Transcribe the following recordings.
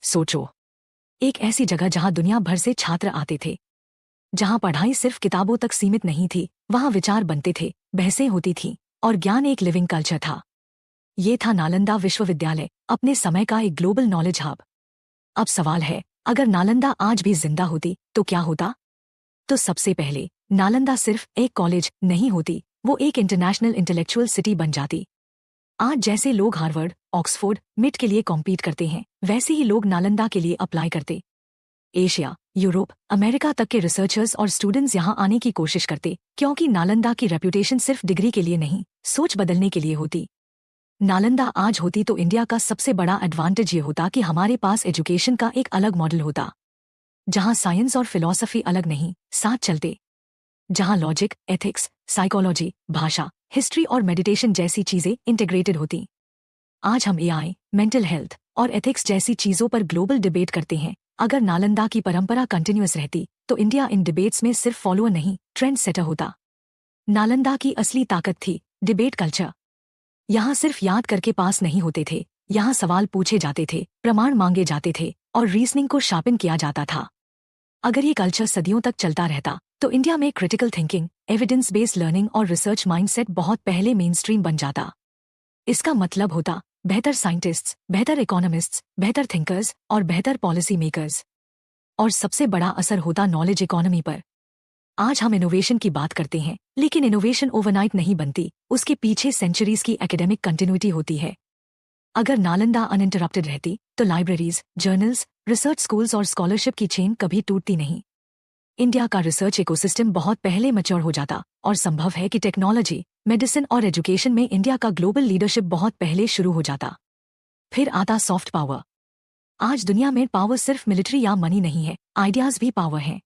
सोचो, एक ऐसी जगह जहां दुनिया भर से छात्र आते थे, जहां पढ़ाई सिर्फ किताबों तक सीमित नहीं थी, वहां विचार बनते थे, बहसें होती थीं और ज्ञान एक लिविंग कल्चर था। ये था नालंदा विश्वविद्यालय, अपने समय का एक ग्लोबल नॉलेज हब। अब सवाल है, अगर नालंदा आज भी जिंदा होती तो क्या होता? तो सबसे पहले, नालंदा सिर्फ एक कॉलेज नहीं होती, वो एक इंटरनेशनल इंटेलेक्चुअल सिटी बन जाती। आज जैसे लोग हार्वर्ड, ऑक्सफोर्ड, मिट के लिए कॉम्पीट करते हैं, वैसे ही लोग नालंदा के लिए अप्लाई करते। एशिया, यूरोप, अमेरिका तक के रिसर्चर्स और स्टूडेंट्स यहाँ आने की कोशिश करते, क्योंकि नालंदा की रेप्यूटेशन सिर्फ डिग्री के लिए नहीं, सोच बदलने के लिए होती। नालंदा आज होती तो इंडिया का सबसे बड़ा एडवांटेज ये होता कि हमारे पास एजुकेशन का एक अलग मॉडल होता, जहाँ साइंस और फिलॉसफी अलग नहीं, साथ चलते। जहाँ लॉजिक, एथिक्स, साइकोलॉजी, भाषा, हिस्ट्री और मेडिटेशन जैसी चीजें इंटीग्रेटेड होती। आज हम एआई, मेंटल हेल्थ और एथिक्स जैसी चीजों पर ग्लोबल डिबेट करते हैं। अगर नालंदा की परंपरा कंटिन्यूअस रहती, तो इंडिया इन डिबेट्स में सिर्फ फॉलोअर नहीं, ट्रेंड सेटर होता। नालंदा की असली ताकत थी डिबेट कल्चर। यहाँ सिर्फ याद करके पास नहीं होते थे, यहाँ सवाल पूछे जाते थे, प्रमाण मांगे जाते थे और रीजनिंग को शार्पन किया जाता था। अगर ये कल्चर सदियों तक चलता रहता, तो इंडिया में critical thinking, evidence based learning और रिसर्च माइंडसेट बहुत पहले मेन स्ट्रीम बन जाता। इसका मतलब होता बेहतर साइंटिस्ट्स, बेहतर इकोनॉमिस्ट्स, बेहतर थिंकर्स और बेहतर पॉलिसी मेकर्स। और सबसे बड़ा असर होता नॉलेज इकोनॉमी पर। आज हम इनोवेशन की बात करते हैं, लेकिन इनोवेशन ओवरनाइट नहीं बनती, उसके पीछे सेंचुरीज की एकेडमिक कंटिन्यूटी होती है। अगर नालंदा अनइंटरप्टेड रहती, तो लाइब्रेरीज, जर्नल्स, रिसर्च स्कूल्स और स्कॉलरशिप की चेन कभी टूटती नहीं। इंडिया का रिसर्च इकोसिस्टम बहुत पहले मैच्योर हो जाता और संभव है कि टेक्नोलॉजी, मेडिसिन और एजुकेशन में इंडिया का ग्लोबल लीडरशिप बहुत पहले शुरू हो जाता। फिर आता सॉफ्ट पावर। आज दुनिया में पावर सिर्फ मिलिट्री या मनी नहीं है, आइडियाज भी पावर हैं।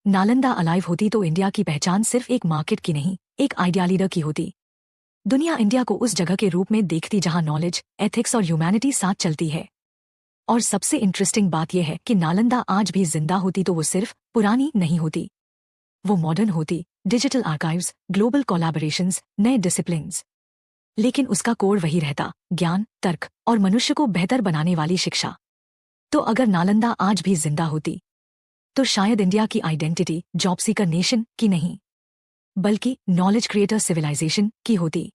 नालंदा अलाइव होती तो इंडिया की पहचान सिर्फ एक मार्केट की नहीं, एक आइडिया लीडर की होती। दुनिया इंडिया को उस जगह के रूप में देखती जहां नॉलेज, एथिक्स और ह्यूमैनिटी साथ चलती है। और सबसे इंटरेस्टिंग बात यह है कि नालंदा आज भी जिंदा होती तो वो सिर्फ पुरानी नहीं होती, वो मॉडर्न होती, डिजिटल आर्काइव्स, ग्लोबल कोलैबोरेशंस, नए डिसिप्लिन्स। लेकिन उसका कोर वही रहता, ज्ञान, तर्क और मनुष्य को बेहतर बनाने वाली शिक्षा। तो अगर नालंदा आज भी जिंदा होती, तो शायद इंडिया की आइडेंटिटी जॉब सीकर नेशन की नहीं, बल्कि नॉलेज क्रिएटर सिविलाइजेशन की होती।